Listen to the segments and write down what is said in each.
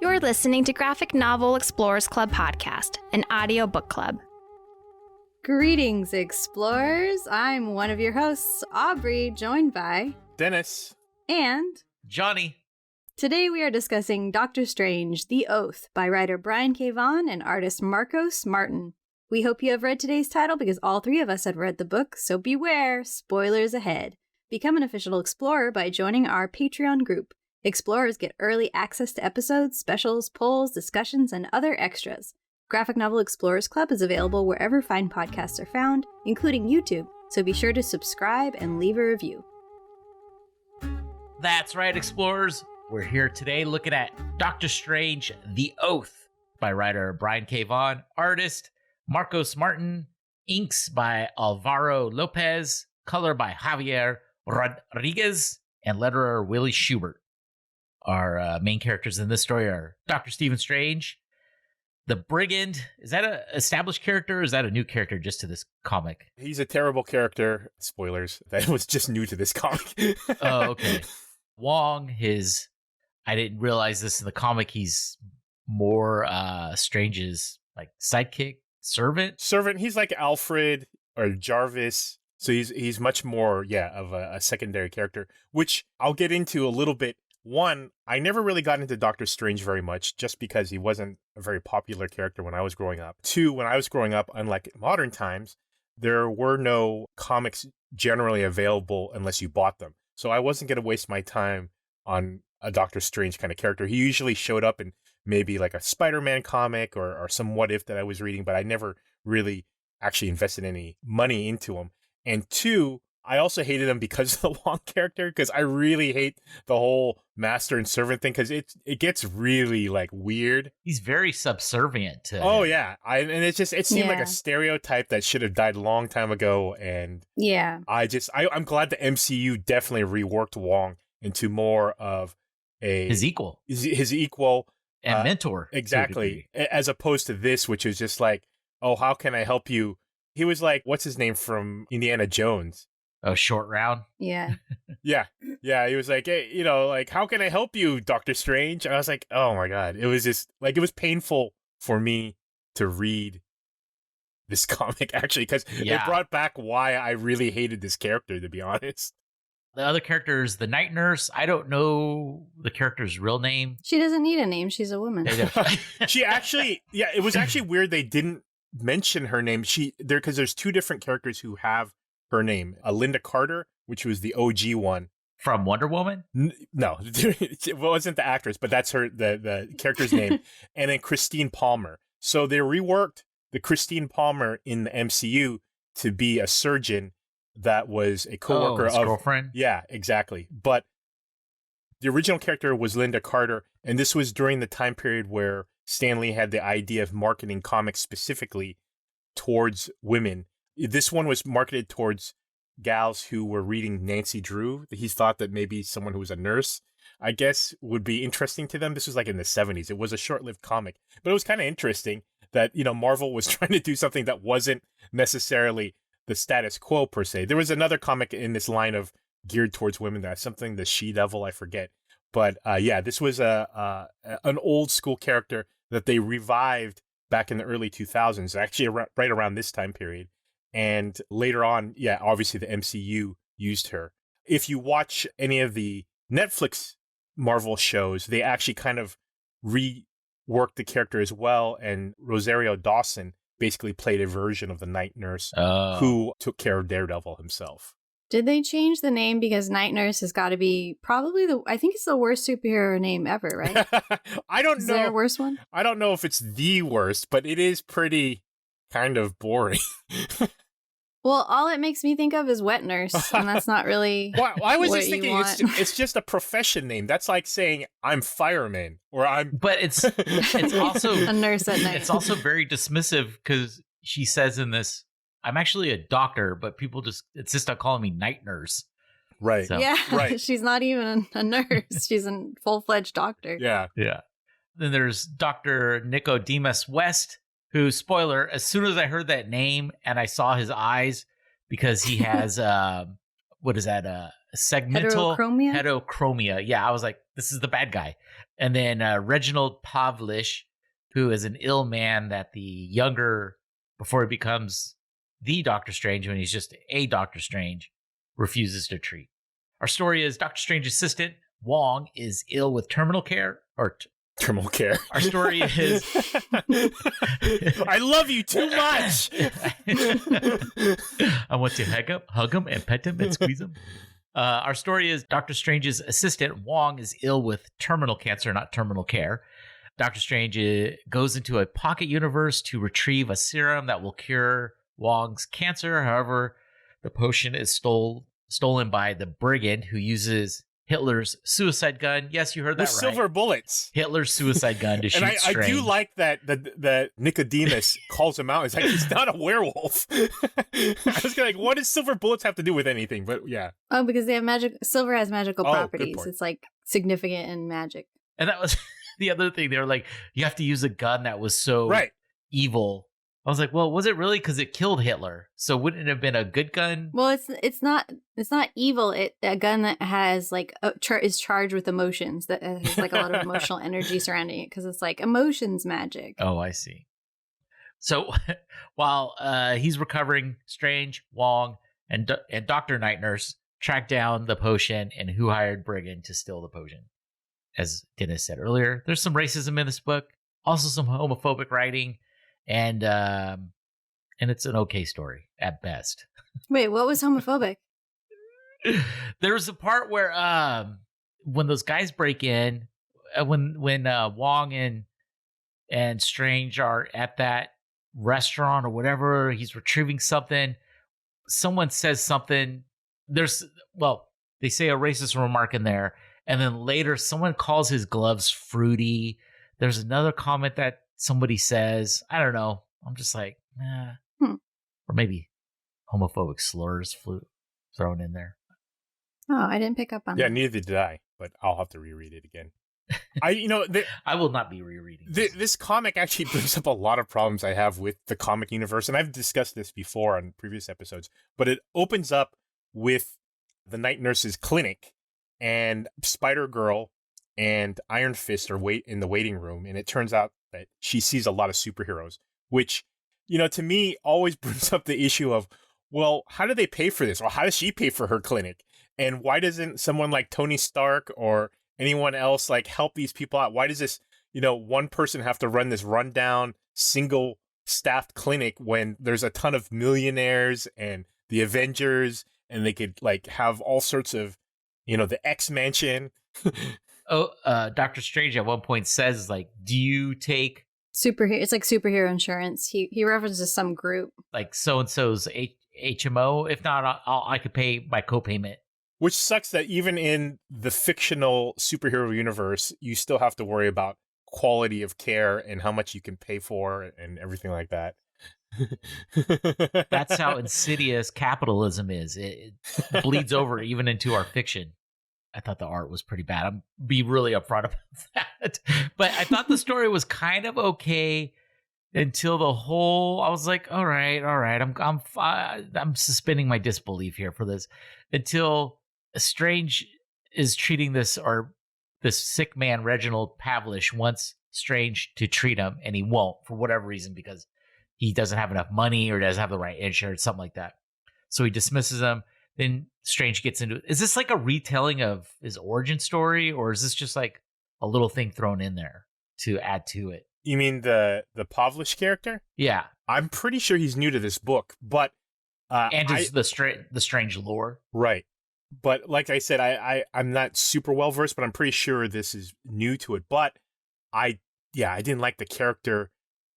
You're listening to Graphic Novel Explorers Club podcast, an audio book club. Greetings, explorers. I'm one of your hosts, Aubrey, joined by Dennis and Johnny. Today we are discussing Doctor Strange, The Oath by writer Brian K. Vaughan and artist Marcos Martin. We hope you have read today's title because all three of us have read the book, so beware, spoilers ahead. Become an official explorer by joining our Patreon group. Explorers get early access to episodes, specials, polls, discussions, and other extras. Graphic Novel Explorers Club is available wherever fine podcasts are found, including YouTube, so be sure to subscribe and leave a review. That's right, explorers. We're here today looking at Doctor Strange, The Oath by writer Brian K. Vaughan, artist Marcos Martin, inks by Alvaro Lopez, color by Javier Rodriguez, and letterer Willie Schubert. Our main characters in this story are Dr. Stephen Strange, the Brigand. Is that an established character or is that a new character just to this comic? He's a terrible character. Spoilers. That was just new to this comic. Oh, okay. Wong, I didn't realize this in the comic, he's more Strange's like sidekick, servant. He's like Alfred or Jarvis. So he's much more, of a secondary character, which I'll get into a little bit. One, I never really got into Doctor Strange very much just because he wasn't a very popular character when I was growing up. Two, when I was growing up, unlike modern times, there were no comics generally available unless you bought them. So I wasn't going to waste my time on a Doctor Strange kind of character. He usually showed up in maybe like a Spider-Man comic or some What If that I was reading, but I never really actually invested any money into him. And two, I also hated him because of the Wong character, because I really hate the whole master and servant thing, because it gets really like weird. He's very subservient to Oh him. yeah, it seemed like a stereotype that should have died a long time ago, and Yeah, I'm glad the MCU definitely reworked Wong into more of his equal and mentor. Exactly, as opposed to this, which is just like, oh, how can I help you? He was like, what's his name from Indiana Jones? Oh, Short Round? yeah. Yeah. He was like, hey, like, how can I help you, Doctor Strange? And I was like, oh my God. It was just like, it was painful for me to read this comic, actually, because it brought back why I really hated this character, to be honest. The other character is the Night Nurse. I don't know the character's real name. She doesn't need a name. She's a woman. She actually, it was actually weird they didn't mention her name. Because there's two different characters who have her name. Linda Carter, which was the OG one. From Wonder Woman? No, it wasn't the actress, but that's the character's name. And then Christine Palmer. So they reworked the Christine Palmer in the MCU to be a surgeon that was a coworker his of girlfriend. Yeah, exactly. But the original character was Linda Carter, and this was during the time period where Stan Lee had the idea of marketing comics specifically towards women. This one was marketed towards gals who were reading Nancy Drew. He thought that maybe someone who was a nurse, I guess, would be interesting to them. This was like in the 70s. It was a short-lived comic, but it was kind of interesting that, Marvel was trying to do something that wasn't necessarily the status quo per se. There was another comic in this line of geared towards women, that something, the She-Devil, I forget. But this was an old school character that they revived back in the early 2000s, actually right around this time period. And later on, obviously the MCU used her. If you watch any of the Netflix Marvel shows, they actually kind of reworked the character as well. And Rosario Dawson basically played a version of the Night Nurse who took care of Daredevil himself. Did they change the name because Night Nurse has got to be probably I think it's the worst superhero name ever, right? I don't know. Is there a worse one? I don't know if it's the worst, but it is pretty kind of boring. Well, all it makes me think of is wet nurse, and that's not really. Well, I was what just thinking it's just a profession name. That's like saying I'm fireman or I'm. But it's also a nurse at night. It's also very dismissive because she says in this, I'm actually a doctor, but people just insist on calling me Night Nurse. Right. So, yeah. Right. She's not even a nurse. She's a full-fledged doctor. Yeah. Then there's Dr. Nicodemus West, who, spoiler, as soon as I heard that name and I saw his eyes, because he has, segmental heterochromia. Yeah, I was like, this is the bad guy. And then Reginald Pavlish, who is an ill man that the younger, before he becomes the Doctor Strange, when he's just a Doctor Strange, refuses to treat. Our story is Doctor Strange's assistant, Wong, is ill with terminal care. Terminal care. Our story is... I love you too much! I want to hug him and pet him and squeeze him. Our story is Doctor Strange's assistant, Wong, is ill with terminal cancer, not terminal care. Doctor Strange goes into a pocket universe to retrieve a serum that will cure Wong's cancer. However, the potion is stolen by the brigand who uses Hitler's suicide gun. Yes, you heard that with right. Silver bullets. Hitler's suicide gun to shoot Strange. And I do like that Nicodemus calls him out. It's like, he's not a werewolf. I was like, what does silver bullets have to do with anything? But yeah. Oh, because they have silver has magical properties. It's like significant in magic. And that was the other thing. They were like, you have to use a gun that was so evil. I was like, well, was it really? Because it killed Hitler. So wouldn't it have been a good gun? Well, it's not evil. A gun that has like is charged with emotions, that has like a lot of emotional energy surrounding it, because it's like emotions magic. Oh, I see. So while he's recovering, Strange, Wong, and Dr. Night Nurse track down the potion and who hired Brigand to steal the potion. As Dennis said earlier, there's some racism in this book, also some homophobic writing. And it's an okay story at best. Wait, what was homophobic? There's a part where when those guys break in, when Wong and Strange are at that restaurant or whatever, he's retrieving something. Someone says something. They say a racist remark in there, and then later someone calls his gloves fruity. There's another comment that somebody says, I don't know. I'm just like, or maybe homophobic slurs thrown in there. Oh, I didn't pick up on that. Yeah, neither did I, but I'll have to reread it again. I will not be rereading this comic actually brings up a lot of problems I have with the comic universe, and I've discussed this before on previous episodes, but it opens up with the Night Nurse's clinic, and Spider-Girl and Iron Fist are in the waiting room, and it turns out that she sees a lot of superheroes, which, to me always brings up the issue of, well, how do they pay for this? Or how does she pay for her clinic? And why doesn't someone like Tony Stark or anyone else like help these people out? Why does this, one person have to run this rundown, single staffed clinic when there's a ton of millionaires and the Avengers, and they could like have all sorts of, the X-Mansion. Doctor Strange at one point says, like, do you take superhero? It's like superhero insurance. He references some group, like so-and-so's HMO. If not, I could pay my copayment. Which sucks that even in the fictional superhero universe, you still have to worry about quality of care and how much you can pay for and everything like that. That's how insidious capitalism is. It bleeds over even into our fiction. I thought the art was pretty bad. I'm be really upfront about that. But I thought the story was kind of okay until I was like, all right. I'm suspending my disbelief here for this until Strange is treating this sick man, Reginald Pavlish, wants Strange to treat him, and he won't for whatever reason, because he doesn't have enough money or doesn't have the right insurance, something like that. So he dismisses him. Then Strange gets into it. Is this like a retelling of his origin story, or is this just like a little thing thrown in there to add to it? You mean the Pavlish character? Yeah. I'm pretty sure he's new to this book, but and it's the Strange lore. Right. But like I said, I'm not super well versed, but I'm pretty sure this is new to it. But I didn't like the character.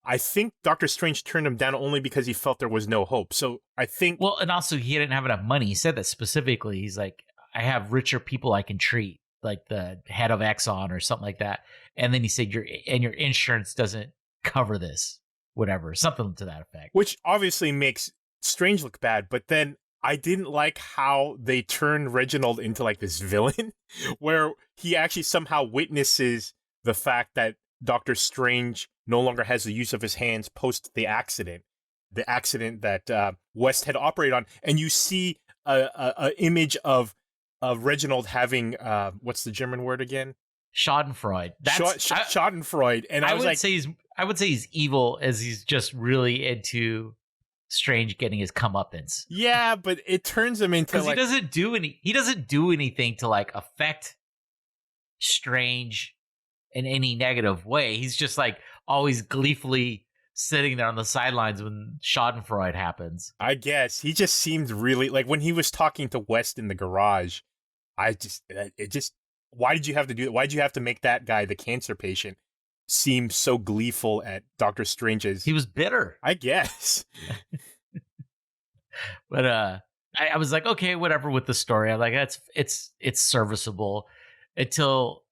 I think Doctor Strange turned him down only because he felt there was no hope. So I think... Well, and also he didn't have enough money. He said that specifically. He's like, I have richer people I can treat, like the head of Exxon or something like that. And then he said, your insurance doesn't cover this, whatever, something to that effect. Which obviously makes Strange look bad. But then I didn't like how they turned Reginald into like this villain where he actually somehow witnesses the fact that Doctor Strange no longer has the use of his hands post the accident that West had operated on. And you see a image of Reginald having what's the German word again? Schadenfreude. Schadenfreude. And I would say he's evil, as he's just really into Strange getting his comeuppance. Yeah, but it turns him into he doesn't do anything to like affect Strange in any negative way. He's just like always gleefully sitting there on the sidelines when Schadenfreude happens. I guess he just seemed really like when he was talking to West in the garage. Why did you have to do that? Why did you have to make that guy, the cancer patient, seem so gleeful at Doctor Strange's? He was bitter, I guess. But I was like, okay, whatever with the story. I'm like, it's serviceable until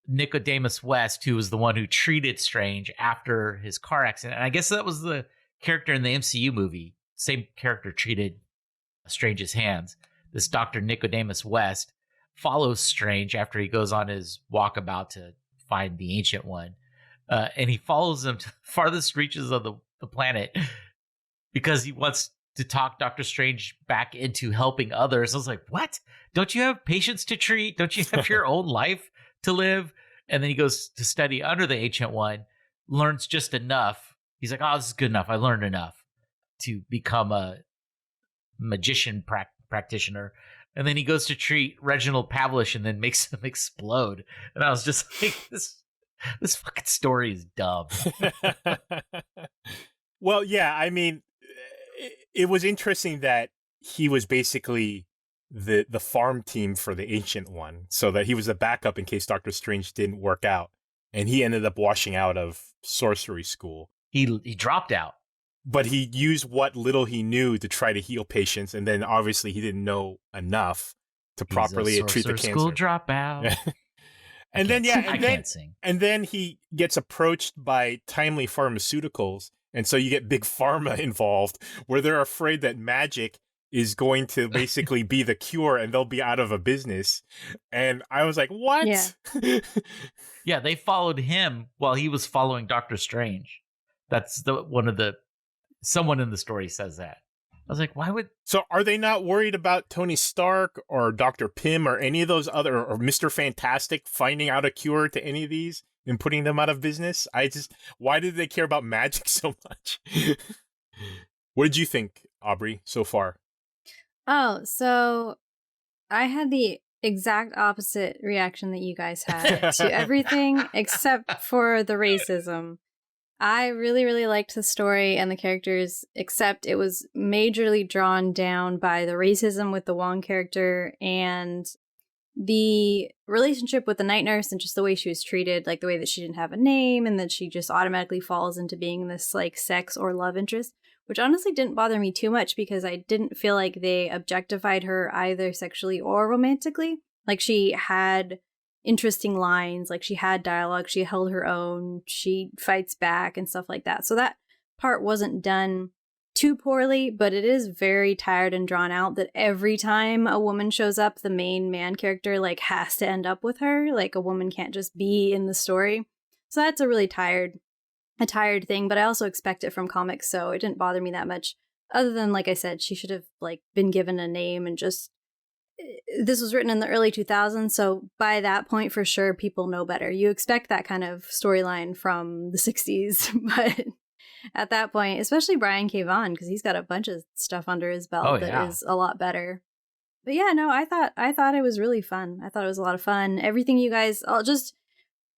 Nicodemus West, who was the one who treated Strange after his car accident. And I guess that was the character in the MCU movie. Same character treated Strange's hands. This Dr. Nicodemus West follows Strange after he goes on his walkabout to find the Ancient One. And he follows him to the farthest reaches of the planet because he wants to talk Doctor Strange back into helping others. I was like, what? Don't you have patients to treat? Don't you have your own life to live? And then he goes to study under the Ancient One, learns just enough. He's like, oh, this is good enough. I learned enough to become a magician practitioner. And then he goes to treat Reginald Pavlish and then makes him explode. And I was just like, this fucking story is dumb. Well, yeah, I mean, it was interesting that he was basically the farm team for the Ancient One, so that he was a backup in case Doctor Strange didn't work out. And he ended up washing out of sorcery school. He dropped out. But he used what little he knew to try to heal patients, and then obviously he didn't know enough to properly treat the cancer. School dropout. And then he gets approached by Timely Pharmaceuticals, and so you get Big Pharma involved, where they're afraid that magic is going to basically be the cure, and they'll be out of a business. And I was like, what? Yeah. Yeah, they followed him while he was following Doctor Strange. That's someone in the story says that. I was like, why would... So are they not worried about Tony Stark or Dr. Pym or any of those other, or Mr. Fantastic finding out a cure to any of these and putting them out of business? Why did they care about magic so much? What did you think, Aubrey, so far? Oh, so I had the exact opposite reaction that you guys had to everything except for the racism. I really, really liked the story and the characters, except it was majorly drawn down by the racism with the Wong character and the relationship with the night nurse and just the way she was treated, like the way that she didn't have a name and that she just automatically falls into being this like sex or love interest, which honestly didn't bother me too much because I didn't feel like they objectified her either sexually or romantically. Like she had interesting lines, like she had dialogue, she held her own, she fights back and stuff like that. So that part wasn't done too poorly, but it is very tired and drawn out that every time a woman shows up, the main man character like has to end up with her. Like a woman can't just be in the story. So that's a really tired thing, but I also expect it from comics, so it didn't bother me that much. Other than, like I said, she should have like been given a name and just... This was written in the early 2000s, so by that point, for sure, people know better. You expect that kind of storyline from the 60s, but at that point, especially Brian K. Vaughan, because he's got a bunch of stuff under his belt that is a lot better. But yeah, no, I thought it was really fun. I thought it was a lot of fun. Everything you guys, I'll just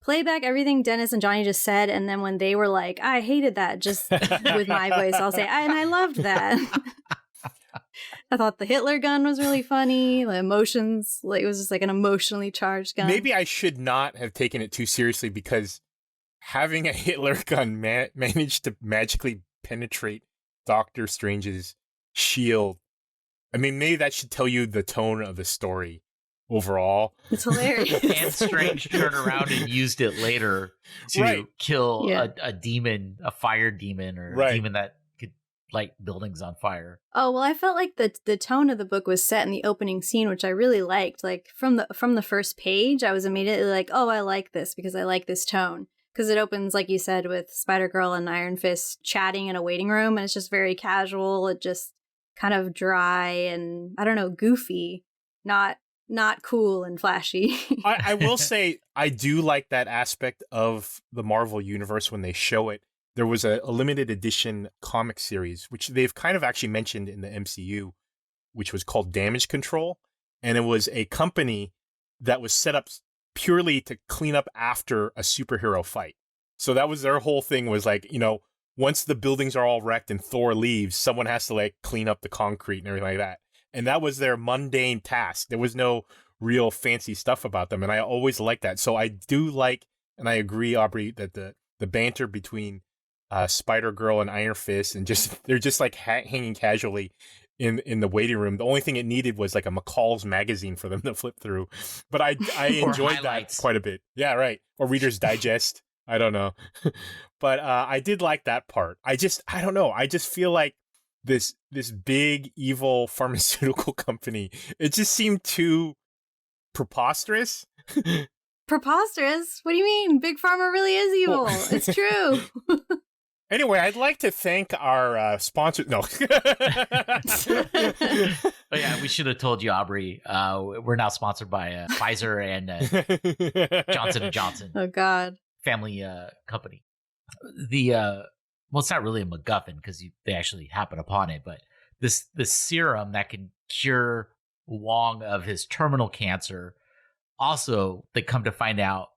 play back everything Dennis and Johnny just said, and then when they were like, I hated that, just with my voice, I'll say, and I loved that. I thought the Hitler gun was really funny. The emotions, like it was just like an emotionally charged gun. Maybe I should not have taken it too seriously because having a Hitler gun managed to magically penetrate Doctor Strange's shield. I mean, maybe that should tell you the tone of the story overall. It's hilarious. And Strange turned around and used it later to kill a demon, a fire demon, or a demon that could light buildings on fire. Oh, well, I felt like the tone of the book was set in the opening scene, which I really liked. Like from the first page, I was immediately like, oh, I like this because I like this tone. Because it opens, like you said, with Spider-Girl and Iron Fist chatting in a waiting room, and it's just very casual. It just kind of dry and, I don't know, goofy. Not not cool and flashy. I will say I do like that aspect of the Marvel universe when they show it. There was a limited edition comic series, which they've kind of actually mentioned in the MCU, which was called Damage Control. And it was a company that was set up purely to clean up after a superhero fight. So that was their whole thing, was like, once the buildings are all wrecked and Thor leaves, someone has to like clean up the concrete and everything like that. And that was their mundane task. There was no real fancy stuff about them. And I always liked that. So I do like, and I agree, Aubrey, that the banter between Spider-Girl and Iron Fist, and they're just like hanging casually in the waiting room. The only thing it needed was like a McCall's magazine for them to flip through. But I enjoyed that quite a bit. Yeah, right. Or Reader's Digest. I don't know. But I did like that part. I don't know. I just feel like this big evil pharmaceutical company, it just seemed too preposterous. Preposterous? What do you mean? Big Pharma really is evil. Well, it's true. Anyway, I'd like to thank our sponsor. No. Oh, yeah, we should have told you, Aubrey. We're now sponsored by Pfizer and Johnson & Johnson. Oh, God. Family company. Well, it's not really a MacGuffin because they actually happen upon it, but this serum that can cure Wong of his terminal cancer, also, they come to find out,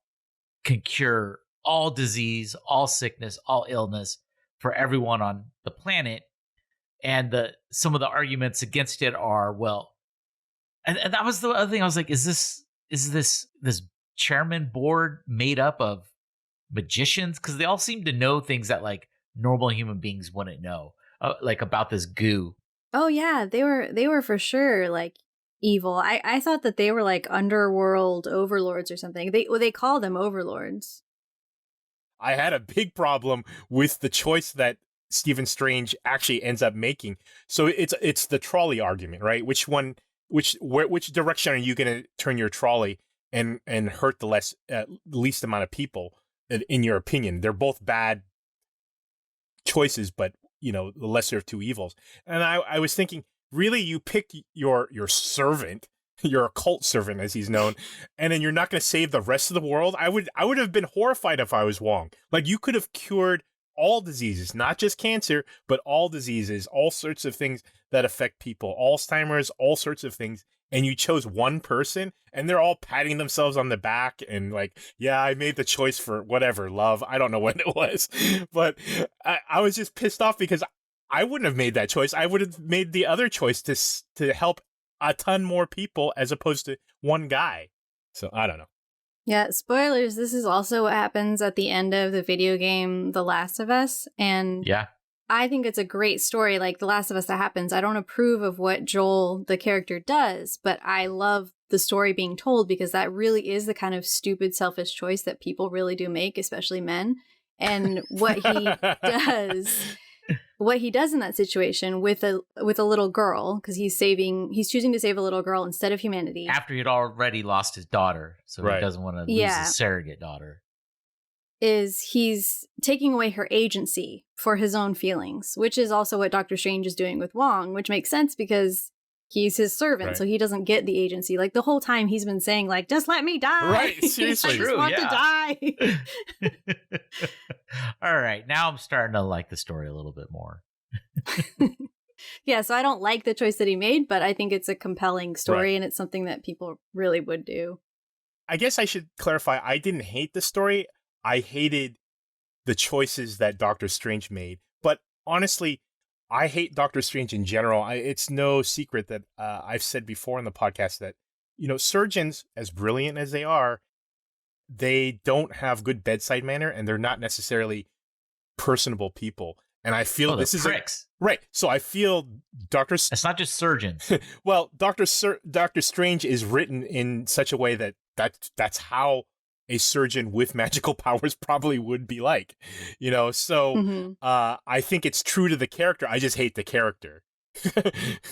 can cure all disease, all sickness, all illness for everyone on the planet. And some of the arguments against it are, well, and that was the other thing. I was like, is this chairman board made up of magicians? Because they all seem to know things that like normal human beings wouldn't know, like about this goo. Oh yeah, they were for sure like evil. I thought that they were like underworld overlords or something. They call them overlords. I had a big problem with the choice that Stephen Strange actually ends up making. So it's the trolley argument, right? Which direction are you going to turn your trolley and hurt the least amount of people? In your opinion, they're both bad choices, but the lesser of two evils. And I was thinking, really, you picked your servant, your occult servant as he's known, and then you're not going to save the rest of the world? I would have been horrified if I was Wong. Like, you could have cured all diseases, not just cancer, but all diseases, all sorts of things that affect people, Alzheimer's, all sorts of things. And you chose one person, and they're all patting themselves on the back and like, yeah, I made the choice for whatever, love. I don't know when it was, but I was just pissed off because I wouldn't have made that choice. I would have made the other choice to help a ton more people as opposed to one guy. So I don't know. Yeah, spoilers. This is also what happens at the end of the video game The Last of Us. And yeah, I think it's a great story. Like The Last of Us, that happens. I don't approve of what Joel, the character, does, but I love the story being told because that really is the kind of stupid, selfish choice that people really do make, especially men. And what he does in that situation with a little girl, because he's choosing to save a little girl instead of humanity. After he'd already lost his daughter, so right. He doesn't want to lose his surrogate daughter. Is he's taking away her agency for his own feelings, which is also what Doctor Strange is doing with Wong, which makes sense because he's his servant, right. So he doesn't get the agency. Like the whole time he's been saying, like, just let me die. Right, seriously. I just want to die. All right, now I'm starting to like the story a little bit more. Yeah, so I don't like the choice that he made, but I think it's a compelling story, right. And it's something that people really would do. I guess I should clarify, I didn't hate the story. I hated the choices that Doctor Strange made. But honestly, I hate Doctor Strange in general. It's no secret that I've said before in the podcast that, surgeons, as brilliant as they are, they don't have good bedside manner and they're not necessarily personable people. And I feel this is pricks. Right. So I feel It's not just surgeons. Well, Doctor Strange is written in such a way that's how a surgeon with magical powers probably would be like, so Mm-hmm. I think it's true to the character. I just hate the character.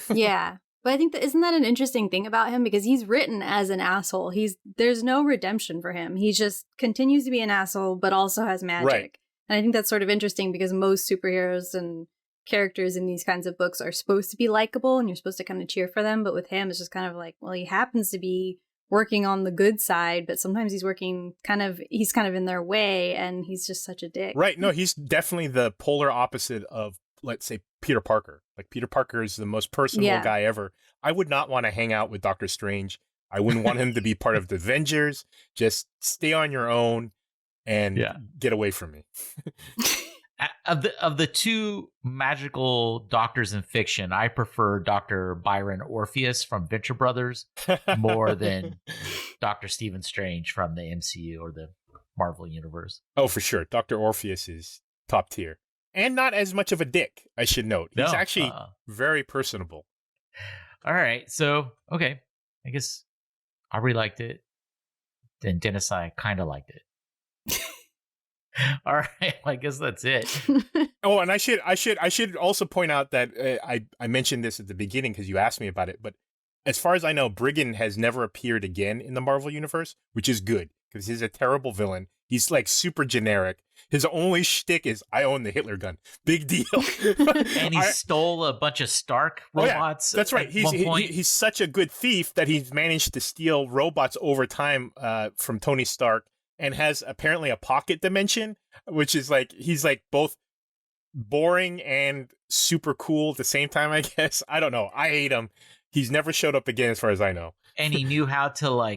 Yeah. But I think isn't that an interesting thing about him? Because he's written as an asshole. There's no redemption for him. He just continues to be an asshole, but also has magic. Right. And I think that's sort of interesting because most superheroes and characters in these kinds of books are supposed to be likable and you're supposed to kind of cheer for them. But with him, it's just kind of like, well, he happens to be working on the good side, but sometimes he's kind of in their way and he's just such a dick. Right. No, he's definitely the polar opposite of, let's say, Peter Parker. Like, Peter Parker is the most personable guy ever. I would not want to hang out with Doctor Strange. I wouldn't want him to be part of the Avengers. Just stay on your own and get away from me. Of the two magical doctors in fiction, I prefer Dr. Byron Orpheus from Venture Brothers more than Dr. Stephen Strange from the MCU or the Marvel Universe. Oh, for sure. Dr. Orpheus is top tier. And not as much of a dick, I should note. He's actually very personable. All right. So, okay. I guess Aubrey liked it. Then Dennis and I kind of liked it. All right, well, I guess that's it. Oh, and I should also point out that I mentioned this at the beginning because you asked me about it, but as far as I know, Brigand has never appeared again in the Marvel Universe, which is good because he's a terrible villain. He's like super generic. His only shtick is, I own the Hitler gun. Big deal. And he stole a bunch of Stark robots. That's right. He's such a good thief that he's managed to steal robots over time from Tony Stark. And has apparently a pocket dimension, which is like, he's like both boring and super cool at the same time, I guess. I don't know. I hate him. He's never showed up again as far as I know. And he knew how to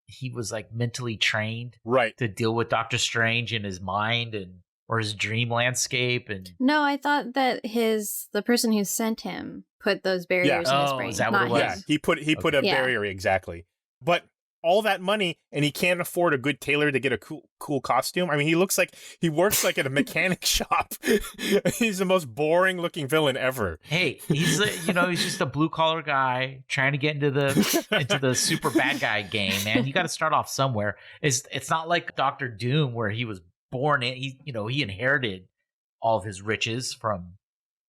he was like mentally trained to deal with Doctor Strange in his mind or his dream landscape. And no, I thought that the person who sent him put those barriers in his brain. Is that what it was? Yeah, he put a barrier, exactly. But all that money and he can't afford a good tailor to get a cool costume. I mean, he works like at a mechanic shop. He's the most boring looking villain ever. Hey, he's just a blue collar guy trying to get into the super bad guy game, man. You got to start off somewhere. It's not like Doctor Doom where he was born in, he inherited all of his riches from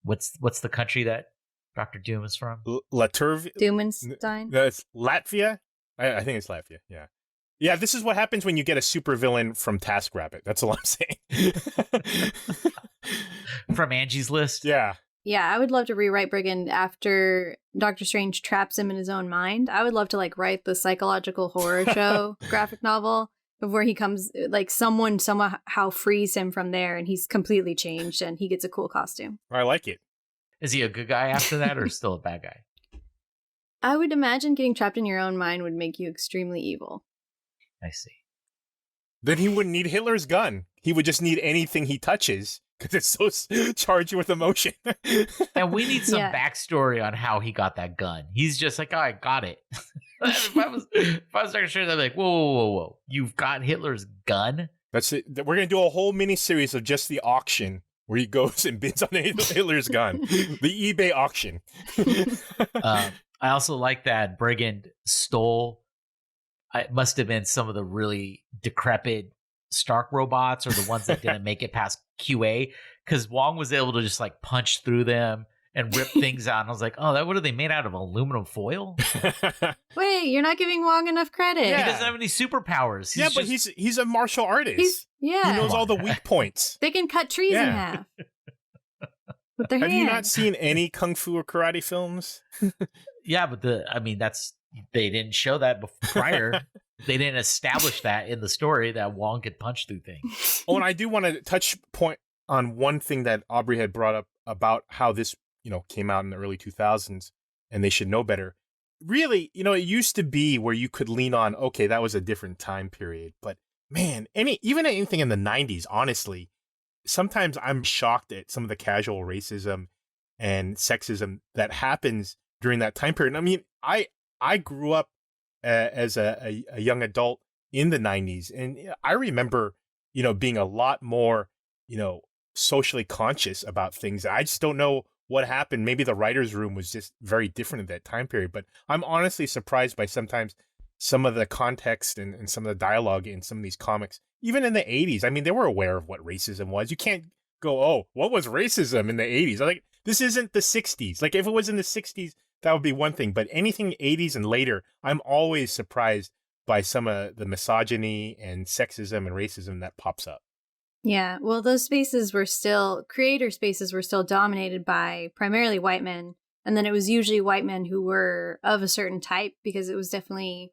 what's the country that Doctor Doom is from? Doomenstein. That's Latvia. I think it's Latvia, yeah. Yeah, this is what happens when you get a supervillain from TaskRabbit. That's all I'm saying. From Angie's List? Yeah. Yeah, I would love to rewrite Brigand after Doctor Strange traps him in his own mind. I would love to write the psychological horror show graphic novel where he comes, someone somehow frees him from there and he's completely changed and he gets a cool costume. I like it. Is he a good guy after that or still a bad guy? I would imagine getting trapped in your own mind would make you extremely evil. I see. Then he wouldn't need Hitler's gun. He would just need anything he touches because it's so charged with emotion. And we need some backstory on how he got that gun. He's just like, oh, I got it. if I was Dr. Strange, I'd be like, whoa. You've got Hitler's gun? That's it. We're going to do a whole mini-series of just the auction where he goes and bids on Hitler's gun. The eBay auction. I also like that Brigand stole, it must have been some of the really decrepit Stark robots or the ones that didn't make it past QA, because Wong was able to just punch through them and rip things out. And I was like, oh, what are they made out of? Aluminum foil? Wait, you're not giving Wong enough credit. Yeah. He doesn't have any superpowers. But he's a martial artist. He knows all the weak points. They can cut trees in half. With their hands. Have you not seen any kung fu or karate films? Yeah, but they didn't show that prior. They didn't establish that in the story that Wong could punch through things. Oh, and I do want to touch point on one thing that Aubrey had brought up about how this, came out in the early 2000s and they should know better. Really, it used to be where you could lean on, okay, that was a different time period. But man, even anything in the 90s, honestly, sometimes I'm shocked at some of the casual racism and sexism that happens during that time period. I mean, I grew up as a young adult in the 90s, and I remember, being a lot more, socially conscious about things. I just don't know what happened. Maybe the writer's room was just very different at that time period, but I'm honestly surprised by sometimes some of the context and some of the dialogue in some of these comics, even in the 80s. I mean, they were aware of what racism was. You can't go, oh, what was racism in the 80s? Like, this isn't the 60s. Like, if it was in the 60s, that would be one thing. But anything 80s and later, I'm always surprised by some of the misogyny and sexism and racism that pops up. Yeah, well, those spaces were still, creator spaces were still dominated by primarily white men. And then it was usually white men who were of a certain type because it was definitely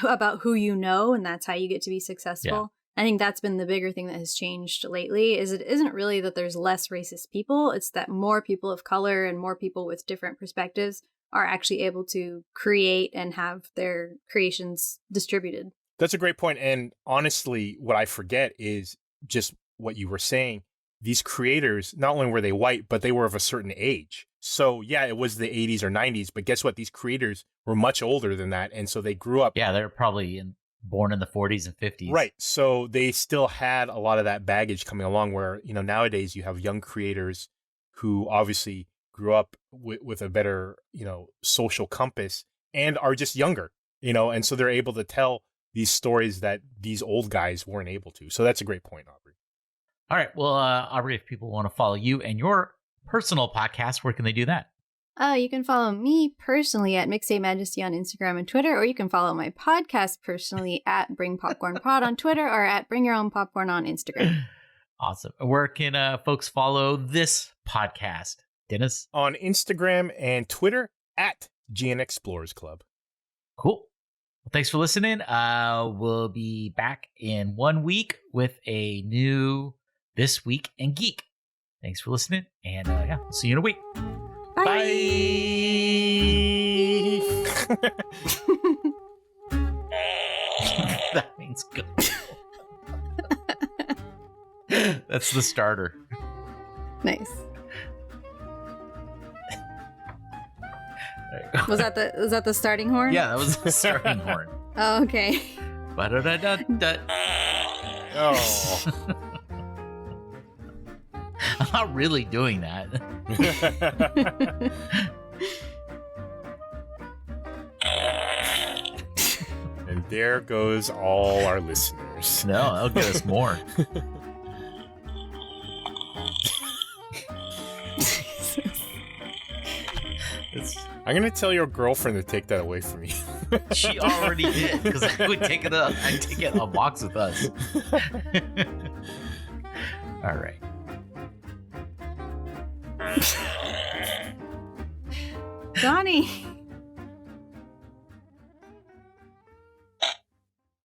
about who you know, and that's how you get to be successful. Yeah. I think that's been the bigger thing that has changed lately, is it isn't really that there's less racist people, it's that more people of color and more people with different perspectives are actually able to create and have their creations distributed. That's a great point. And honestly, what I forget is just what you were saying. These creators, not only were they white, but they were of a certain age. So yeah, it was the 80s or 90s, but guess what? These creators were much older than that. And so they grew up. Yeah, they're probably born in the 40s and 50s. Right. So they still had a lot of that baggage coming along where, you know, nowadays you have young creators who obviously grew up with a better, you know, social compass and are just younger, you know, and so they're able to tell these stories that these old guys weren't able to. So that's a great point, Aubrey. All right. Well, Aubrey, if people want to follow you and your personal podcast, where can they do that? You can follow me personally at Mixtape Majesty on Instagram and Twitter, or you can follow my podcast personally at Bring Popcorn Pod on Twitter or at Bring Your Own Popcorn on Instagram. Awesome. Where can folks follow this podcast, Dennis? On Instagram and Twitter at GN Explorers Club. Cool. Well, thanks for listening. We'll be back in 1 week with a new This Week in Geek. Thanks for listening, and yeah, we'll see you in a week. Bye. Bye. That means go. That's the starter. Nice. Was that the starting horn? Yeah, that was the starting horn. Oh, okay. Oh. I'm not really doing that. And there goes all our listeners. No, that'll get us more. I'm going to tell your girlfriend to take that away from you. She already did, because I would take it up. I'd take it a box with us. All right. Johnny.